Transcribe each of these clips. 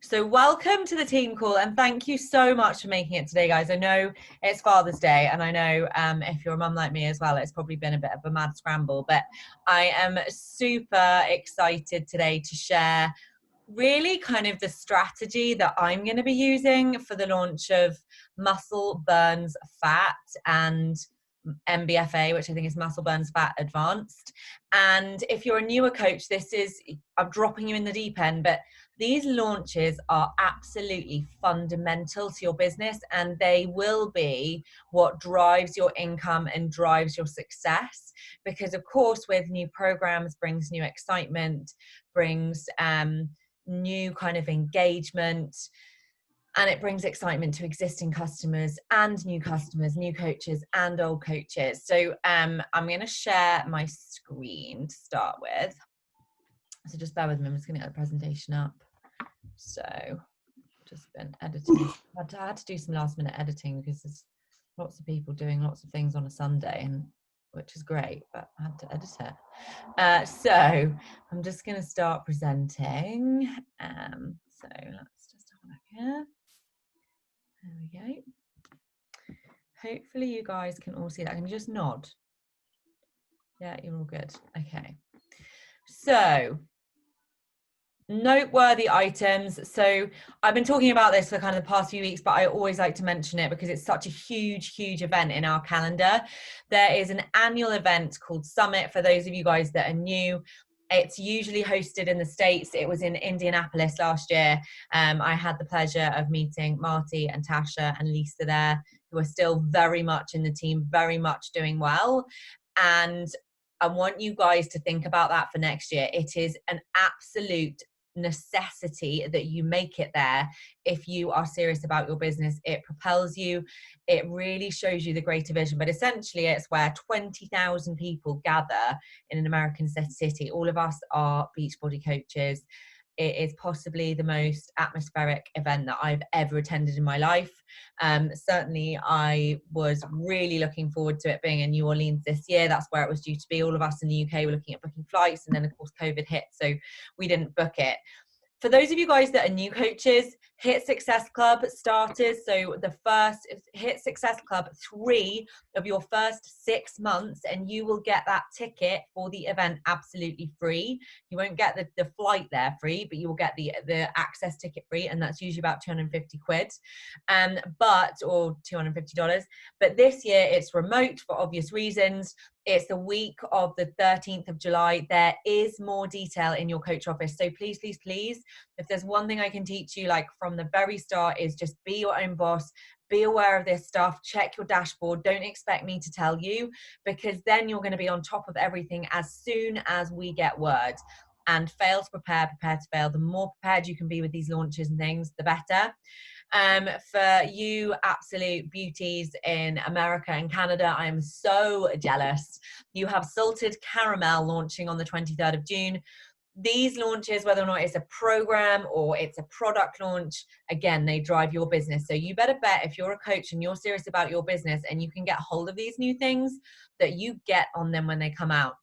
So welcome to the team call, and thank you so much for making it today, guys. I know it's Father's Day, and I know if you're a mum like me as well, it's probably been a bit of a mad scramble, but I am super excited today to share really kind of the strategy that I'm going to be using for the launch of Muscle Burns Fat and MBFA, which I think is Muscle Burns Fat Advanced. And if you're a newer coach, I'm dropping you in the deep end, but these launches are absolutely fundamental to your business, and they will be what drives your income and drives your success. Because of course, with new programs brings new excitement, brings new kind of engagement, and it brings excitement to existing customers and new customers, new coaches and old coaches. So I'm going to share my screen to start with. So just bear with me, I'm just going to get the presentation up. So just been editing. I had to do some last minute editing because there's lots of people doing lots of things on a Sunday, and which is great, but I had to edit it. So I'm just going to start presenting. So let's just have a look here. There we go. Hopefully you guys can all see that. Can you just nod? Yeah, you're all good. Okay. So noteworthy items. So I've been talking about this for kind of the past few weeks, but I always like to mention it because it's such a huge event in our calendar. There is an annual event called Summit for those of you guys that are new. It's usually hosted in the States. It was in Indianapolis last year. I had the pleasure of meeting Marty and Tasha and Lisa there, who are still very much in the team, very much doing well. And I want you guys to think about that for next year. It is an absolute necessity that you make it there if you are serious about your business. It propels you. It really shows you the greater vision. But essentially, it's where 20,000 people gather in an American city. All of us are Beachbody coaches. It is possibly the most atmospheric event that I've ever attended in my life. Certainly, I was really looking forward to it being in New Orleans this year. That's where it was due to be. All of us in the UK were looking at booking flights, and then of course COVID hit, so we didn't book it. For those of you guys that are new coaches, Hit Success Club starters. So the first Hit Success Club, 3 of your first 6 months, and you will get that ticket for the event absolutely free. You won't get the flight there free, but you will get the access ticket free, and that's usually about 250 quid, or $250. But this year it's remote for obvious reasons. It's the week of the 13th of July. There is more detail in your coach office. So please, please, please, if there's one thing I can teach you, like from the very start, is just be your own boss. Be aware of this stuff. Check your dashboard. Don't expect me to tell you, because then you're going to be on top of everything as soon as we get word. And fail to prepare, prepare to fail. The more prepared you can be with these launches and things, the better. For you absolute beauties in America and Canada, I am so jealous. You have Salted Caramel launching on the 23rd of June. These launches, whether or not it's a program or it's a product launch, again, they drive your business. So you better bet, if you're a coach and you're serious about your business and you can get hold of these new things, that you get on them when they come out.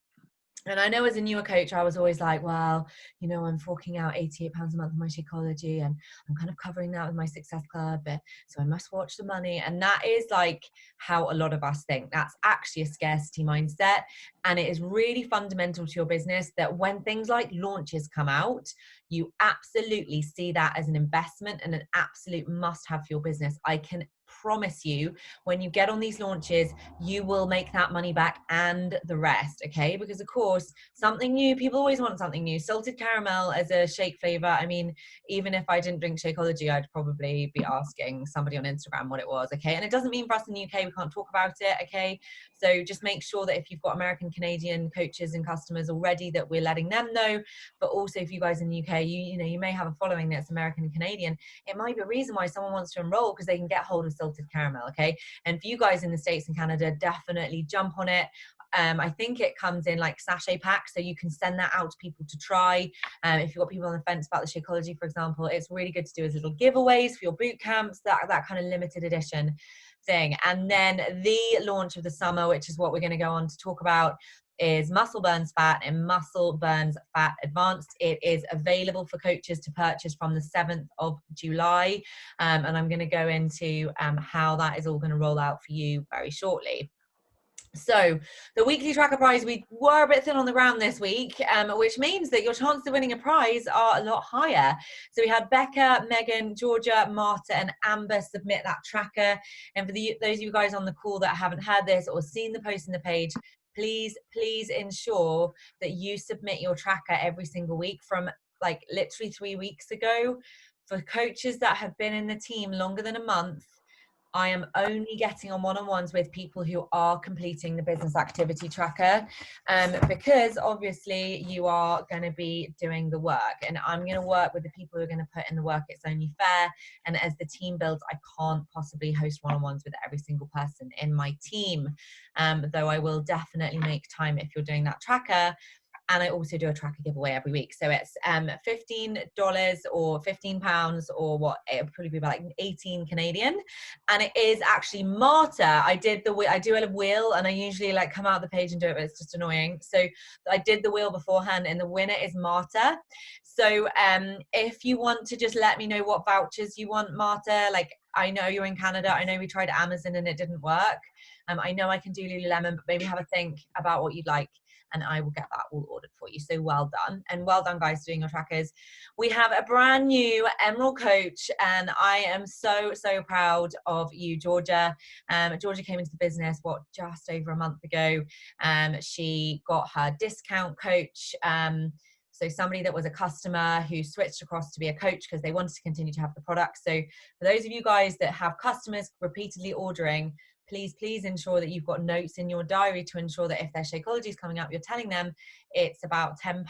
And I know as a newer coach, I was always like, well, you know, I'm forking out £88 a month on my Shakeology, and I'm kind of covering that with my Success Club, so I must watch the money. And that is like how a lot of us think. That's actually a scarcity mindset. And it is really fundamental to your business that when things like launches come out, you absolutely see that as an investment and an absolute must-have for your business. I can promise you, when you get on these launches, you will make that money back and the rest, okay? Because of course, something new, people always want something new. Salted caramel as a shake flavor. I mean, even if I didn't drink Shakeology, I'd probably be asking somebody on Instagram what it was, okay? And it doesn't mean for us in the UK, we can't talk about it, okay? So just make sure that if you've got American, Canadian coaches and customers already, that we're letting them know. But also if you guys in the UK, you may have a following that's American and Canadian. It might be a reason why someone wants to enroll, because they can get hold of Salted Caramel, okay? And for you guys in the States and Canada, definitely jump on it. I think it comes in like sachet packs, so you can send that out to people to try. If you've got people on the fence about the Shakeology, for example, it's really good to do as little giveaways for your boot camps, that kind of limited edition thing. And then the launch of the summer, which is what we're going to go on to talk about, is Muscle Burns Fat and Muscle Burns Fat Advanced. It is available for coaches to purchase from the 7th of July. And I'm going to go into how that is all going to roll out for you very shortly. So the weekly tracker prize, we were a bit thin on the ground this week, which means that your chances of winning a prize are a lot higher. So we had Becca, Megan, Georgia, Marta and Amber submit that tracker. And for those of you guys on the call that haven't heard this or seen the post in the page, please ensure that you submit your tracker every single week from like literally 3 weeks ago. For coaches that have been in the team longer than a month, I am only getting on one-on-ones with people who are completing the business activity tracker, because obviously you are going to be doing the work, and I'm going to work with the people who are going to put in the work. It's only fair. And as the team builds, I can't possibly host one-on-ones with every single person in my team, though I will definitely make time if you're doing that tracker. And I also do a tracker giveaway every week. So it's $15 or £15 or what, it would probably be about like 18 Canadian. And it is actually Marta. I do a wheel, and I usually like come out of the page and do it, but it's just annoying. So I did the wheel beforehand, and the winner is Marta. So if you want to just let me know what vouchers you want, Marta, like I know you're in Canada. I know we tried Amazon and it didn't work. I know I can do Lululemon, but maybe have a think about what you'd like, and I will get that all ordered for you. So well done. And well done, guys, doing your trackers. We have a brand new Emerald coach, and I am so proud of you, Georgia. Georgia came into the business, just over a month ago. She got her discount coach. So somebody that was a customer who switched across to be a coach because they wanted to continue to have the product. So for those of you guys that have customers repeatedly ordering, please ensure that you've got notes in your diary to ensure that if their Shakeology is coming up, you're telling them it's about £10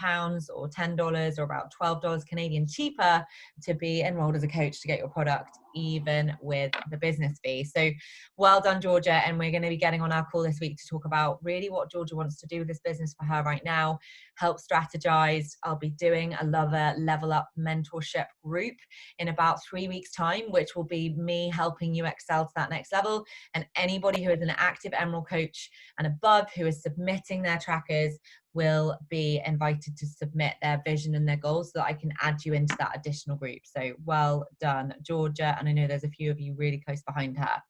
or $10 or about $12 Canadian cheaper to be enrolled as a coach to get your product, even with the business fee. So well done, Georgia. And we're going to be getting on our call this week to talk about really what Georgia wants to do with this business for her right now, help strategize. I'll be doing a level up mentorship group in about 3 weeks time, which will be me helping you excel to that next level. And anybody who is an active Emerald coach and above who is submitting their trackers will be invited to submit their vision and their goals so that I can add you into that additional group. So well done, Georgia. And I know there's a few of you really close behind her.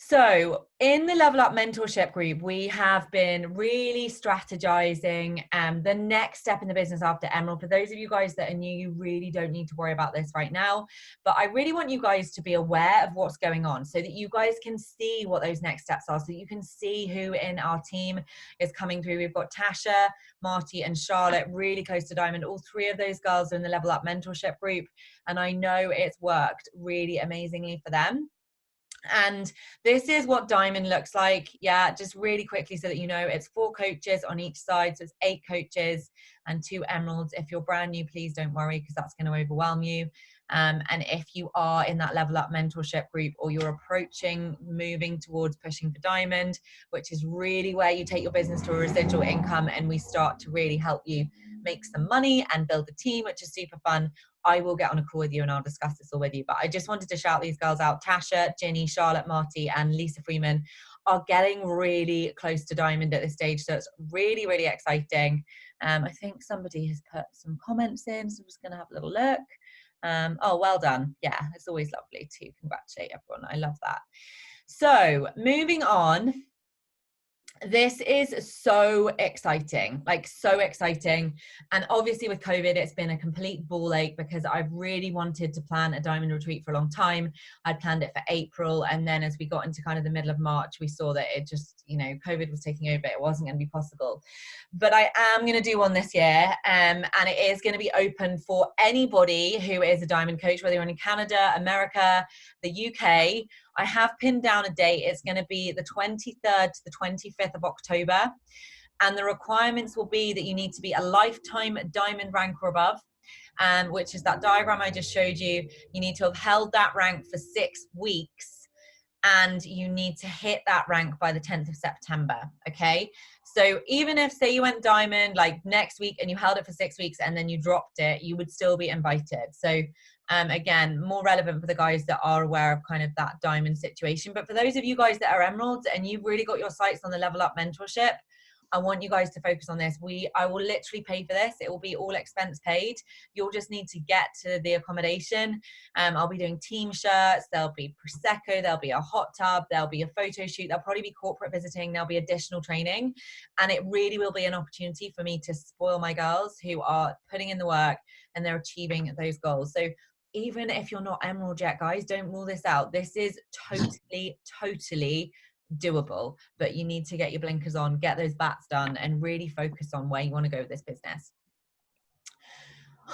So in the Level Up Mentorship group, we have been really strategizing the next step in the business after Emerald. For those of you guys that are new, you really don't need to worry about this right now. But I really want you guys to be aware of what's going on so that you guys can see what those next steps are, so that you can see who in our team is coming through. We've got Tasha, Marty, and Charlotte really close to Diamond. All three of those girls are in the Level Up Mentorship group. And I know it's worked really amazingly for them. And this is what Diamond looks like. Yeah, just really quickly so that you know, it's 4 coaches on each side. So it's 8 coaches and 2 emeralds. If you're brand new, please don't worry, because that's going to overwhelm you. And if you are in that Level Up Mentorship group, or you're approaching moving towards pushing for Diamond, which is really where you take your business to a residual income and we start to really help you make some money and build a team, which is super fun, I will get on a call with you and I'll discuss this all with you. But I just wanted to shout these girls out. Tasha, Ginny, Charlotte, Marty, and Lisa Freeman are getting really close to Diamond at this stage. So it's really, really exciting. I think somebody has put some comments in, so I'm just going to have a little look. Oh, well done. Yeah, it's always lovely to congratulate everyone. I love that. So moving on. This is so exciting, like so exciting. And obviously with COVID, it's been a complete ball ache because I've really wanted to plan a Diamond retreat for a long time. I'd planned it for April. And then as we got into kind of the middle of March, we saw that it just, you know, COVID was taking over. It wasn't going to be possible. But I am going to do one this year. And it is going to be open for anybody who is a Diamond coach, whether you're in Canada, America, the UK. I have pinned down a date. It's going to be the 23rd to the 25th of October. And the requirements will be that you need to be a lifetime Diamond rank or above, which is that diagram I just showed you. You need to have held that rank for 6 weeks, and you need to hit that rank by the 10th of September. Okay. So even if, say, you went Diamond like next week and you held it for 6 weeks and then you dropped it, you would still be invited. So again, more relevant for the guys that are aware of kind of that Diamond situation. But for those of you guys that are emeralds and you've really got your sights on the Level Up Mentorship, I want you guys to focus on this. I will literally pay for this. It will be all expense paid. You'll just need to get to the accommodation. I'll be doing team shirts. There'll be Prosecco. There'll be a hot tub. There'll be a photo shoot. There'll probably be corporate visiting. There'll be additional training. And it really will be an opportunity for me to spoil my girls who are putting in the work and they're achieving those goals. So even if you're not emerald yet, guys, don't rule this out. This is totally doable, but you need to get your blinkers on, get those bats done, and really focus on where you want to go with this business.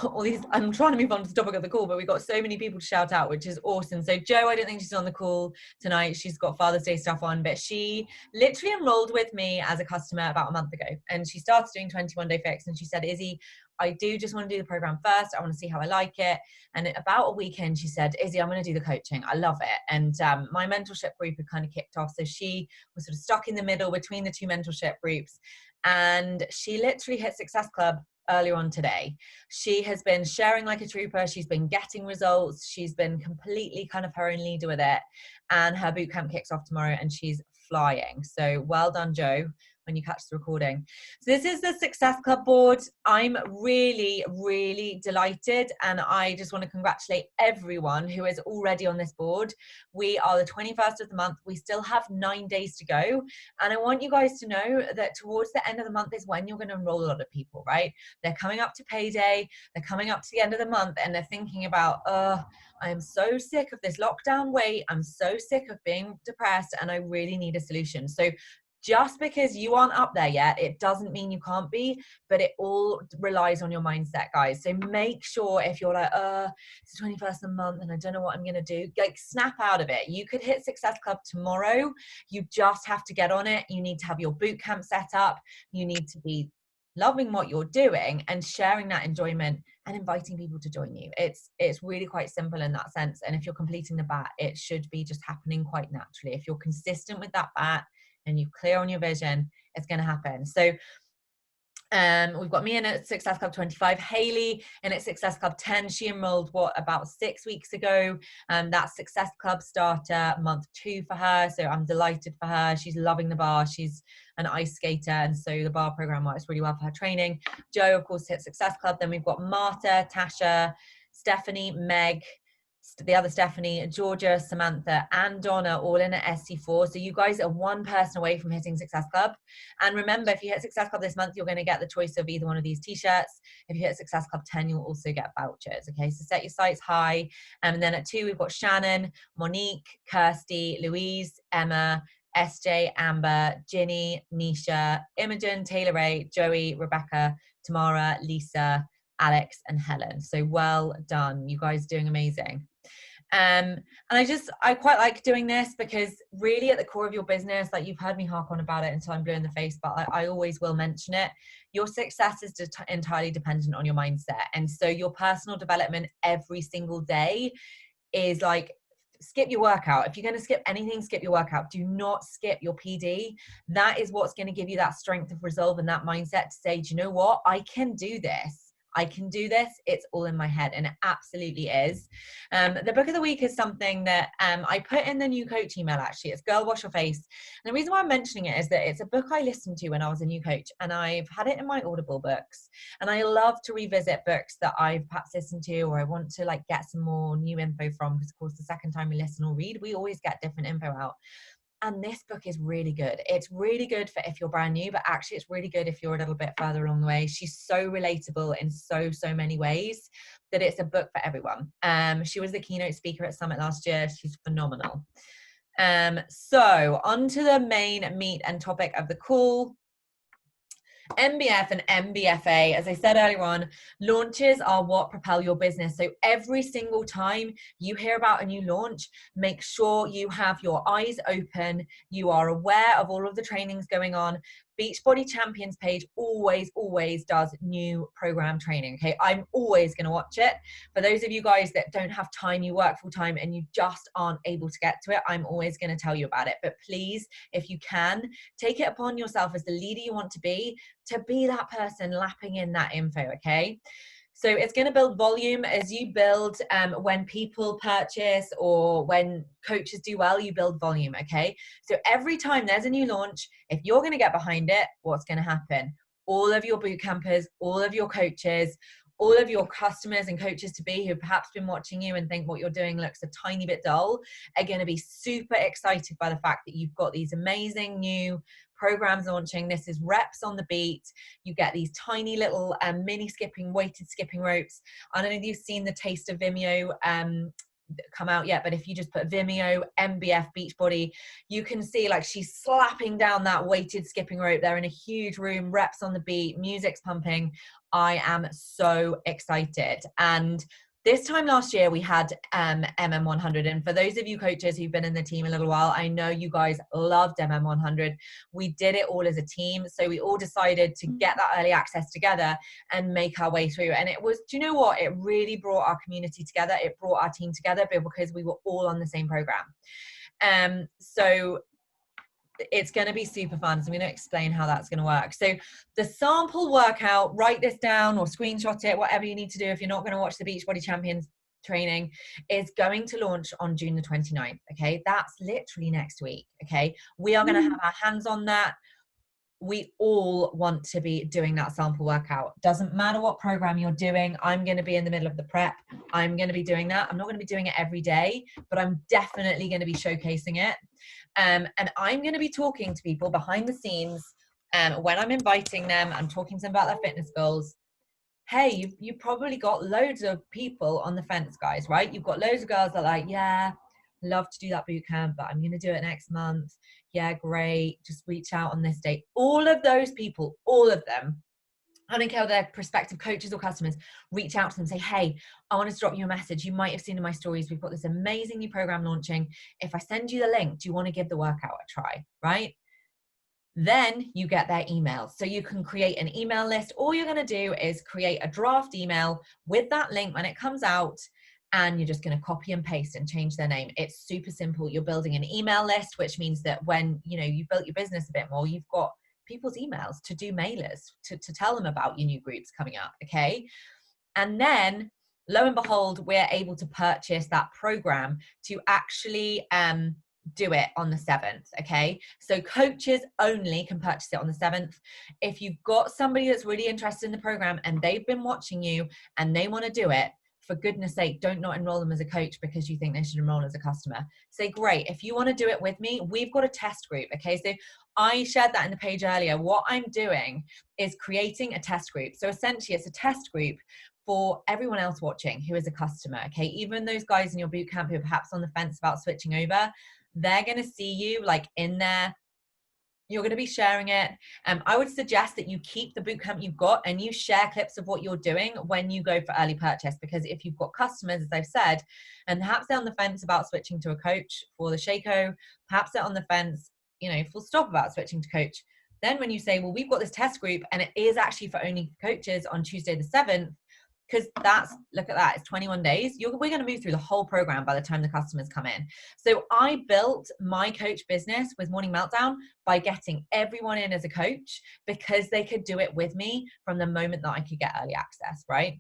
All these, I'm trying to move on to the topic of the call, but we've got so many people to shout out, which is awesome. So Jo, I don't think she's on the call tonight. She's got Father's Day stuff on, but she literally enrolled with me as a customer about a month ago, and she started doing 21 Day Fix, and she said, Izzy, I do just want to do the program first. I want to see how I like it. And about a weekend, she said, Izzy, I'm going to do the coaching. I love it. And my mentorship group had kind of kicked off. So she was sort of stuck in the middle between the two mentorship groups. And she literally hit Success Club earlier on today. She has been sharing like a trooper. She's been getting results. She's been completely kind of her own leader with it. And her boot camp kicks off tomorrow and she's flying. So well done, Jo, when you catch the recording. So this is the Success Club board. I'm really delighted, and I just want to congratulate everyone who is already on this board. We are the 21st of the month. We still have 9 days to go, and I want you guys to know that towards the end of the month is when you're going to enroll a lot of people, right? They're coming up to payday, they're coming up to the end of the month, and they're thinking about, I am so sick of this lockdown weight, I'm so sick of being depressed, and I really need a solution. So just because you aren't up there yet, it doesn't mean you can't be, but it all relies on your mindset, guys. So make sure if you're like, it's the 21st of the month and I don't know what I'm going to do, like snap out of it. You could hit Success Club tomorrow. You just have to get on it. You need to have your boot camp set up. You need to be loving what you're doing and sharing that enjoyment and inviting people to join you. It's really quite simple in that sense. And if you're completing the bat, it should be just happening quite naturally. If you're consistent with that bat, and you're clear on your vision, it's going to happen. So we've got me in at Success Club 25, Hayley in at Success Club 10. She enrolled about 6 weeks ago. That's Success Club starter month 2 for her. So I'm delighted for her. She's loving the bar. She's an ice skater, and so the bar program works really well for her training. Jo, of course, hit Success Club. Then we've got Marta, Tasha, Stephanie, Meg, the other Stephanie, Georgia, Samantha, and Donna, all in at SC4. So you guys are one person away from hitting Success Club. And remember, if you hit Success Club this month, you're going to get the choice of either one of these t-shirts. If you hit Success Club 10, you'll also get vouchers. Okay, so set your sights high. And then at 2, we've got Shannon, Monique, Kirsty, Louise, Emma, SJ, Amber, Ginny, Nisha, Imogen, Taylor Ray, Joey, Rebecca, Tamara, Lisa, Alex, and Helen. So well done. You guys are doing amazing. And I quite like doing this because really at the core of your business, like you've heard me harp on about it until I'm blue in the face, but I always will mention it. Your success is entirely dependent on your mindset. And so your personal development every single day is like, skip your workout. If you're going to skip anything, skip your workout. Do not skip your PD. That is what's going to give you that strength of resolve and that mindset to say, do you know what? I can do this. I can do this. It's all in my head, and it absolutely is. The book of the week is something that I put in the new coach email, actually. It's Girl Wash Your Face. And the reason why I'm mentioning it is that it's a book I listened to when I was a new coach, and I've had it in my Audible books. And I love to revisit books that I've perhaps listened to, or I want to like get some more new info from, because of course the second time we listen or read, we always get different info out. And this book is really good. It's really good for if you're brand new, but actually it's really good if you're a little bit further along the way. She's so relatable in so many ways that it's a book for everyone. She was the keynote speaker at Summit last year. She's phenomenal. So on to the main meat and topic of the call. MBF and MBFA, as I said earlier on, launches are what propel your business. So every single time you hear about a new launch, make sure you have your eyes open. You are aware of all of the trainings going on. Beachbody Champions page always does new program training. Okay, I'm always going to watch it. For those of you guys that don't have time, you work full time and you just aren't able to get to it, I'm always going to tell you about it. But please, if you can, take it upon yourself as the leader you want to be that person lapping in that info. Okay. So it's going to build volume as you build. When people purchase or when coaches do well, you build volume. Okay. So every time there's a new launch, if you're going to get behind it, what's going to happen? All of your boot campers, all of your coaches, all of your customers and coaches to be who have perhaps been watching you and think what you're doing looks a tiny bit dull are going to be super excited by the fact that you've got these amazing new programs launching. This is reps on the beat. You get these tiny little mini skipping, weighted skipping ropes. I don't know if you've seen the Taste of Vimeo come out yet, but if you just put Vimeo MBF Beachbody, you can see like she's slapping down that weighted skipping rope. They're in a huge room, reps on the beat, music's pumping. I am so excited. And this time last year, we had MM100. And for those of you coaches who've been in the team a little while, I know you guys loved MM100. We did it all as a team. So we all decided to get that early access together and make our way through. And it was, do you know what? It really brought our community together. It brought our team together because we were all on the same program. So it's going to be super fun. So I'm going to explain how that's going to work. So the sample workout, write this down or screenshot it, whatever you need to do if you're not going to watch the Beachbody Champions training, is going to launch on June the 29th. Okay. That's literally next week. Okay. We are going to have our hands on that. We all want to be doing that sample workout. Doesn't matter what program you're doing. I'm going to be in the middle of the prep. I'm going to be doing that. I'm not going to be doing it every day, but I'm definitely going to be showcasing it. And I'm going to be talking to people behind the scenes. When I'm inviting them, I'm talking to them about their fitness goals. Hey, you've probably got loads of people on the fence, guys, right? You've got loads of girls that are like, yeah, love to do that boot camp, but I'm going to do it next month. Yeah, great. Just reach out on this date. All of those people, all of them, I don't care if they're prospective coaches or customers, reach out to them and say, hey, I want to drop you a message. You might have seen in my stories, we've got this amazing new program launching. If I send you the link, do you want to give the workout a try, right? Then you get their emails. So you can create an email list. All you're going to do is create a draft email with that link when it comes out, and you're just going to copy and paste and change their name. It's super simple. You're building an email list, which means that when you've built your business a bit more, you've got people's emails to do mailers to tell them about your new groups coming up. Okay. And then lo and behold, we're able to purchase that program to actually do it on the 7th. Okay. So coaches only can purchase it on the 7th. If you've got somebody that's really interested in the program and they've been watching you and they want to do it, for goodness sake, don't not enroll them as a coach because you think they should enroll as a customer. Say, great, if you want to do it with me, we've got a test group. Okay, so I shared that in the page earlier. What I'm doing is creating a test group. So essentially it's a test group for everyone else watching who is a customer. Okay, even those guys in your boot camp who are perhaps on the fence about switching over, they're going to see you like in there. You're going to be sharing it. I would suggest that you keep the bootcamp you've got and you share clips of what you're doing when you go for early purchase, because if you've got customers, as I've said, and perhaps they're on the fence about switching to a coach for the Shaco, perhaps they're on the fence, full stop about switching to coach. Then when you say, well, we've got this test group and it is actually for only coaches on Tuesday the 7th, because look at that, it's 21 days. We're going to move through the whole program by the time the customers come in. So I built my coach business with Morning Meltdown by getting everyone in as a coach because they could do it with me from the moment that I could get early access, right?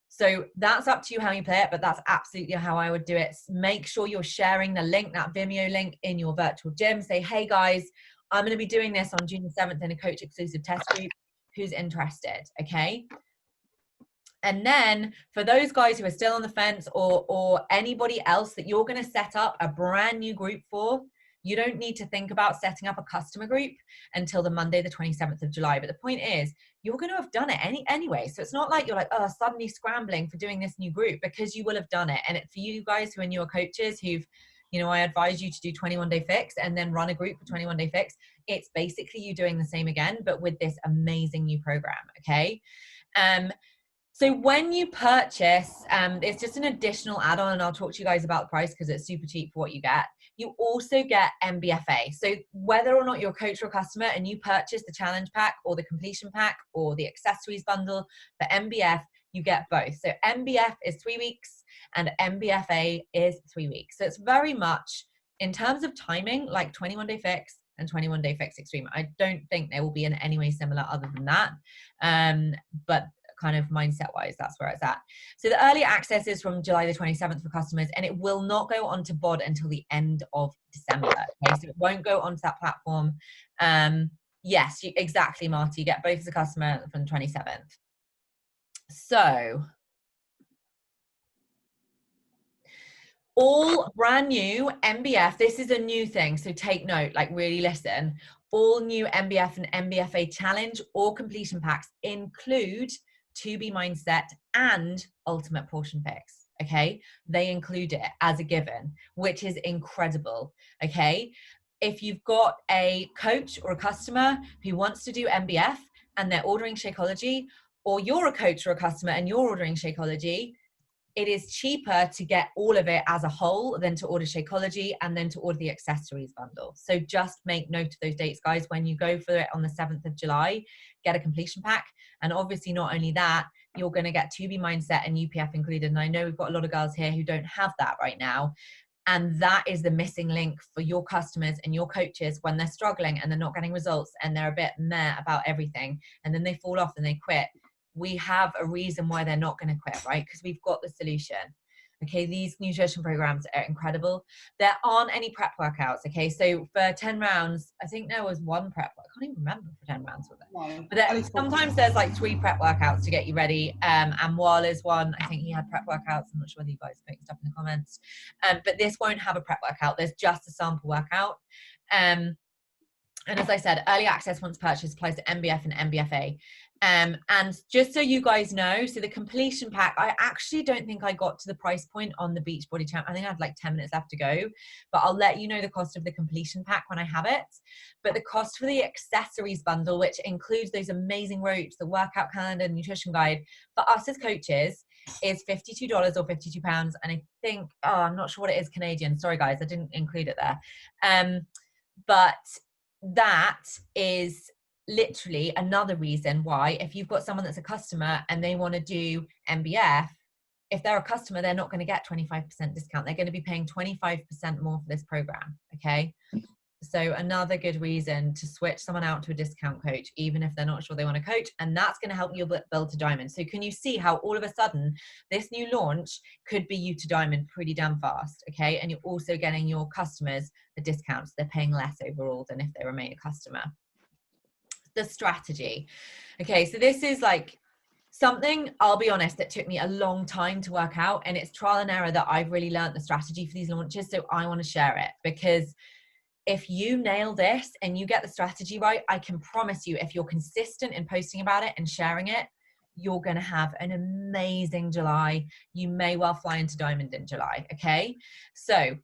So that's up to you how you play it, but that's absolutely how I would do it. Make sure you're sharing the link, that Vimeo link in your virtual gym. Say, hey guys, I'm going to be doing this on June the 7th in a coach exclusive test group. Who's interested? Okay. And then for those guys who are still on the fence or anybody else that you're going to set up a brand new group for, you don't need to think about setting up a customer group until the Monday, the 27th of July. But the point is, you're going to have done it anyway. So it's not like you're like, oh, suddenly scrambling for doing this new group, because you will have done it. And for you guys who are newer coaches who've, I advise you to do 21-day fix and then run a group for 21-day fix. It's basically you doing the same again, but with this amazing new program. Okay. So when you purchase, it's just an additional add-on, and I'll talk to you guys about the price because it's super cheap for what you get. You also get MBFA. So whether or not you're a coach or a customer and you purchase the challenge pack or the completion pack or the accessories bundle for MBF, you get both. So MBF is 3 weeks and MBFA is 3 weeks. So it's very much, in terms of timing, like 21-day fix and 21-day fix extreme. I don't think they will be in any way similar other than that. But kind of mindset wise, that's where it's at. So the early access is from July the 27th for customers, and it will not go onto bod until the end of December. Okay, so it won't go onto that platform. Yes, exactly, Marty. You get both as a customer from the 27th. So all brand new MBF, this is a new thing, so take note, like really listen. All new MBF and MBFA challenge or completion packs include 2B mindset and ultimate portion fix. Okay, they include it as a given, which is incredible. Okay, if you've got a coach or a customer who wants to do MBF and they're ordering Shakeology, or you're a coach or a customer and you're ordering Shakeology, it is cheaper to get all of it as a whole than to order Shakeology and then to order the accessories bundle. So just make note of those dates, guys. When you go for it on the 7th of July, get a completion pack. And obviously not only that, you're going to get 2B mindset and UPF included. And I know we've got a lot of girls here who don't have that right now. And that is the missing link for your customers and your coaches when they're struggling and they're not getting results and they're a bit meh about everything. And then they fall off and they quit. We have a reason why they're not going to quit, right? Because we've got the solution. Okay, these nutrition programs are incredible. There aren't any prep workouts. Okay, so for 10 rounds, I think there was one prep. I can't even remember for 10 rounds was it. No, but sometimes there's like 3 prep workouts to get you ready. And while there's one, I think he had prep workouts. I'm not sure whether you guys are putting stuff in the comments. But this won't have a prep workout. There's just a sample workout. And as I said, early access once purchased applies to MBF and MBFA. And just so you guys know, so the completion pack, I actually don't think I got to the price point on the Beachbody Champ. I think I had like 10 minutes left to go, but I'll let you know the cost of the completion pack when I have it. But the cost for the accessories bundle, which includes those amazing ropes, the workout calendar, nutrition guide, for us as coaches is $52 or £52. And I think, I'm not sure what it is Canadian. Sorry guys, I didn't include it there. But that is literally another reason why, if you've got someone that's a customer and they want to do MBF, if they're a customer, they're not going to get 25% discount. They're going to be paying 25% more for this program. Okay. So another good reason to switch someone out to a discount coach, even if they're not sure they want to coach, and that's going to help you build to diamond. So can you see how all of a sudden this new launch could be you to diamond pretty damn fast? Okay. And you're also getting your customers the discounts. They're paying less overall than if they remain a customer. The strategy. Okay. So this is like something, I'll be honest, that took me a long time to work out, and it's trial and error that I've really learned the strategy for these launches. So I want to share it, because if you nail this and you get the strategy right, I can promise you, if you're consistent in posting about it and sharing it, you're going to have an amazing July. You may well fly into diamond in July. Okay. So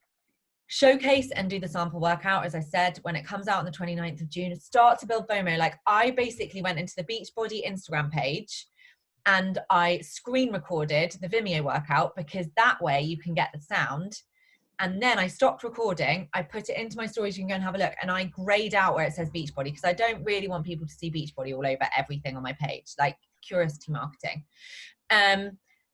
showcase and do the sample workout. As I said, when it comes out on the 29th of June, start to build FOMO. Like, I basically went into the Beachbody Instagram page and I screen recorded the Vimeo workout, because that way you can get the sound. And then I stopped recording. I put it into my stories. You can go and have a look. And I grayed out where it says Beachbody, because I don't really want people to see Beachbody all over everything on my page, like curiosity marketing.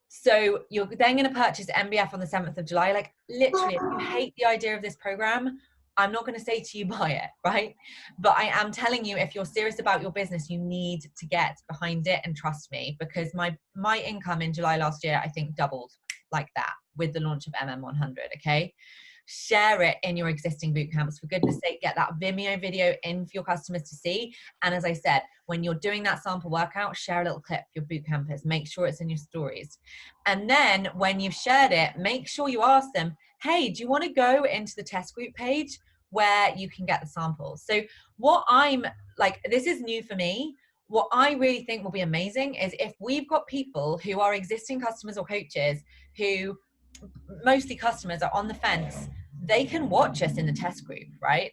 So you're then going to purchase MBF on the 7th of July. Like, literally, if you hate the idea of this program, I'm not going to say to you buy it, right? But I am telling you, if you're serious about your business, you need to get behind it and trust me, because my income in July last year, I think, doubled like that with the launch of MM100. Okay. Share it in your existing boot camps. For goodness sake, get that Vimeo video in for your customers to see. And as I said, when you're doing that sample workout, share a little clip for your boot campers. Make sure it's in your stories. And then when you've shared it, make sure you ask them, hey, do you want to go into the test group page where you can get the samples? So what I'm like, this is new for me. What I really think will be amazing is if we've got people who are existing customers or coaches who, mostly customers, are on the fence, they can watch us in the test group, right?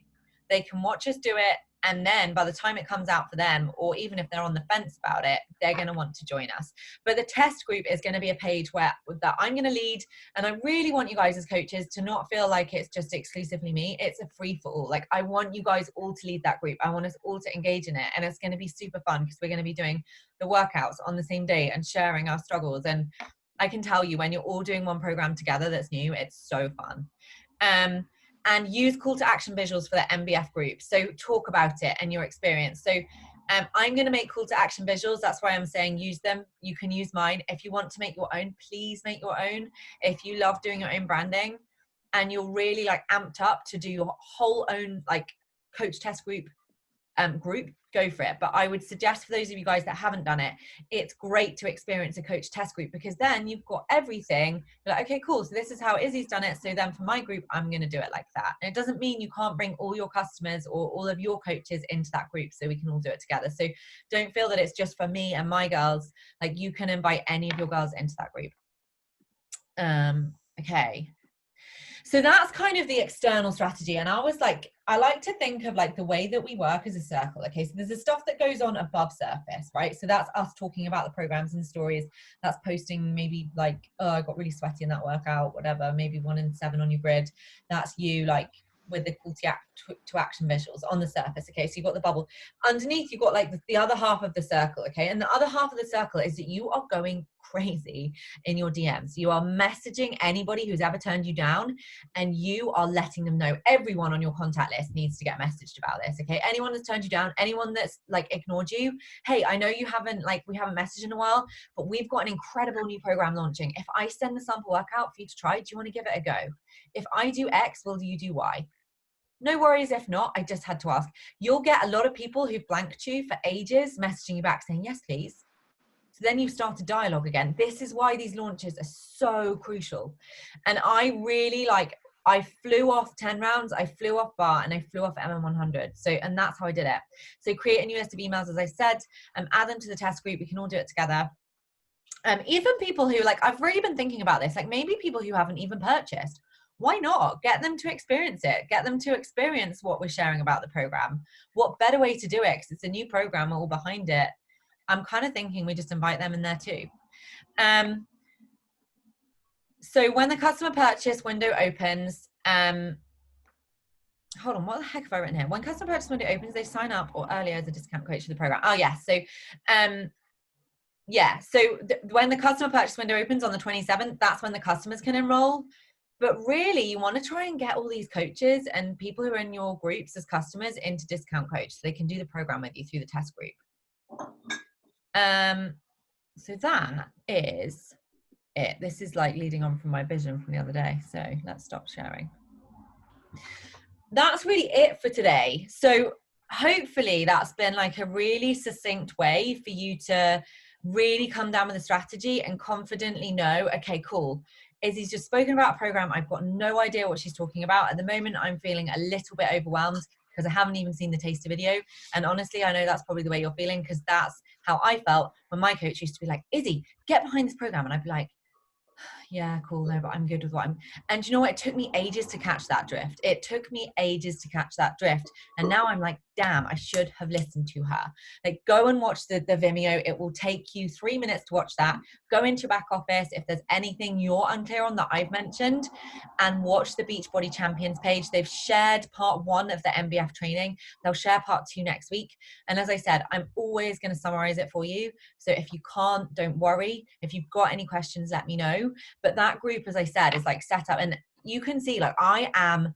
They can watch us do it. And then by the time it comes out for them, or even if they're on the fence about it, they're going to want to join us. But the test group is going to be a page where that I'm going to lead. And I really want you guys as coaches to not feel like it's just exclusively me. It's a free for all. Like, I want you guys all to lead that group. I want us all to engage in it. And it's going to be super fun, because we're going to be doing the workouts on the same day and sharing our struggles. And I can tell you, when you're all doing one program together that's new, it's so fun. And use call to action visuals for the MBF group. So talk about it and your experience. So I'm going to make call to action visuals. That's why I'm saying use them. You can use mine. If you want to make your own, please make your own. If you love doing your own branding and you're really like amped up to do your whole own like coach test group, go for it. But I would suggest for those of you guys that haven't done it, it's great to experience a coach test group, because then you've got everything. You're like, okay, cool. So this is how Izzy's done it. So then for my group, I'm going to do it like that. And it doesn't mean you can't bring all your customers or all of your coaches into that group so we can all do it together. So don't feel that it's just for me and my girls. Like, you can invite any of your girls into that group. Okay. So that's kind of the external strategy. And I was like, I like to think of like the way that we work as a circle. Okay, so there's the stuff that goes on above surface, right? So that's us talking about the programs and stories. That's posting maybe like, oh, I got really sweaty in that workout, whatever, maybe 1 in 7 on your grid. That's you like with the call to action visuals on the surface. Okay, so you've got the bubble. Underneath, you've got like the other half of the circle. Okay, and the other half of the circle is that you are going crazy in your DMs. You are messaging anybody who's ever turned you down, and you are letting them know. Everyone on your contact list needs to get messaged about this. Okay, anyone that's turned you down, anyone that's like ignored you, hey, I know you haven't, like, we haven't messaged in a while, but we've got an incredible new program launching. If I send the sample workout for you to try, do you want to give it a go? If I do X, will you do Y? No worries if not, I just had to ask. You'll get a lot of people who've blanked you for ages messaging you back saying, yes, please. So then you start a dialogue again. This is why these launches are so crucial. And I really I flew off 10 rounds, I flew off bar, and I flew off MM100. So, and that's how I did it. So create a new list of emails, as I said, add them to the test group. We can all do it together. Even people who, like, I've really been thinking about this, like maybe people who haven't even purchased. Why not get them to experience it? Get them to experience what we're sharing about the program. What better way to do it? Because it's a new program, all behind it. I'm kind of thinking we just invite them in there too. So when the customer purchase window opens, hold on, what the heck have I written here? When customer purchase window opens, they sign up or earlier as a discount coach for the program. Oh yeah, so yeah, so when the customer purchase window opens on the 27th, that's when the customers can enroll. But really, you want to try and get all these coaches and people who are in your groups as customers into discount coach so they can do the program with you through the test group. So that is it. This is like leading on from my vision from the other day. So let's stop sharing. That's really it for today. So hopefully that's been like a really succinct way for you to really come down with a strategy and confidently know, okay, cool. Izzy's just spoken about a program. I've got no idea what she's talking about. At the moment, I'm feeling a little bit overwhelmed because I haven't even seen the taster video. And honestly, I know that's probably the way you're feeling, because that's how I felt when my coach used to be like, Izzy, get behind this program. And I'd be like, yeah, cool, no, but I'm good with what I'm, and you know what, it took me ages to catch that drift. It took me ages to catch that drift. And now I'm like, damn, I should have listened to her. Like, go and watch the Vimeo. It will take you 3 minutes to watch that. Go into your back office if there's anything you're unclear on that I've mentioned, and watch the Beachbody Champions page. They've shared part 1 of the MBF training. They'll share part 2 next week. And as I said, I'm always going to summarize it for you. So if you can't, don't worry. If you've got any questions, let me know. But that group, as I said, is like set up, and you can see, like, I'm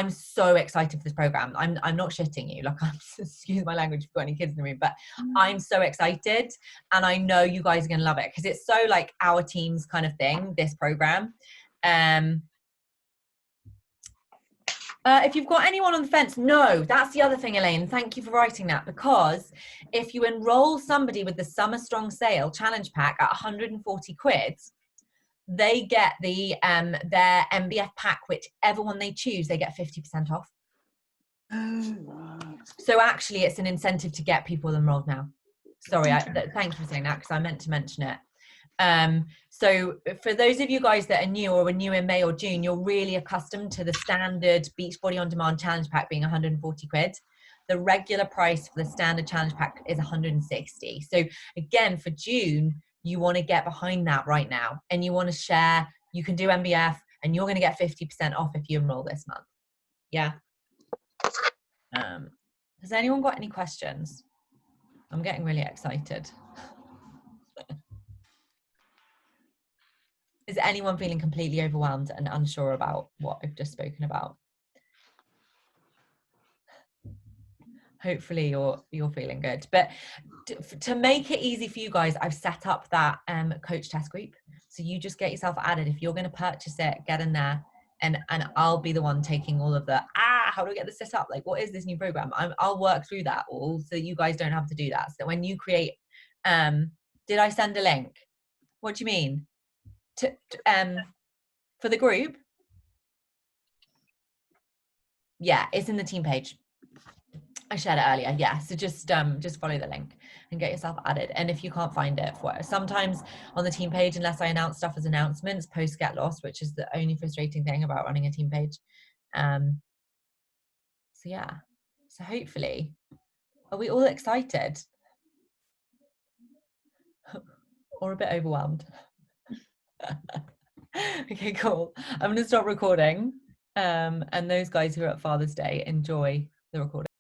so excited for this program. I'm not shitting you. Like, I'm, excuse my language if you've got any kids in the room, but I'm so excited, and I know you guys are going to love it because it's so like our team's kind of thing, this program. If you've got anyone on the fence, no, that's the other thing, Elaine. Thank you for writing that, because if you enroll somebody with the Summer Strong Sale challenge pack at 140 quid, they get the their MBF pack, whichever one they choose, they get 50% off. So actually, it's an incentive to get people enrolled now. Sorry, thank you for saying that, because I meant to mention it. So for those of you guys that are new or were new in May or June, you're really accustomed to the standard Beachbody On Demand challenge pack being 140 quid. The regular price for the standard challenge pack is 160. So again, for June, you want to get behind that right now, and you want to share. You can do MBF, and you're going to get 50% off if you enroll this month. Yeah. Has anyone got any questions? I'm getting really excited. Is anyone feeling completely overwhelmed and unsure about what I've just spoken about? hopefully you're feeling good. But to make it easy for you guys, I've set up that coach test group. So you just get yourself added. If you're going to purchase it, get in there, and I'll be the one taking all of the how do we get this set up? Like, what is this new program? I'll work through that all, so you guys don't have to do that. So when you create, did I send a link? What do you mean? For the group? Yeah, it's in the team page. I shared it earlier. Yeah, so just follow the link and get yourself added. And if you can't find it, sometimes on the team page, unless I announce stuff as announcements, posts get lost, which is the only frustrating thing about running a team page. So yeah, so hopefully, are we all excited or a bit overwhelmed? Okay, cool. I'm going to stop recording. And those guys who are at Father's Day, enjoy the recording.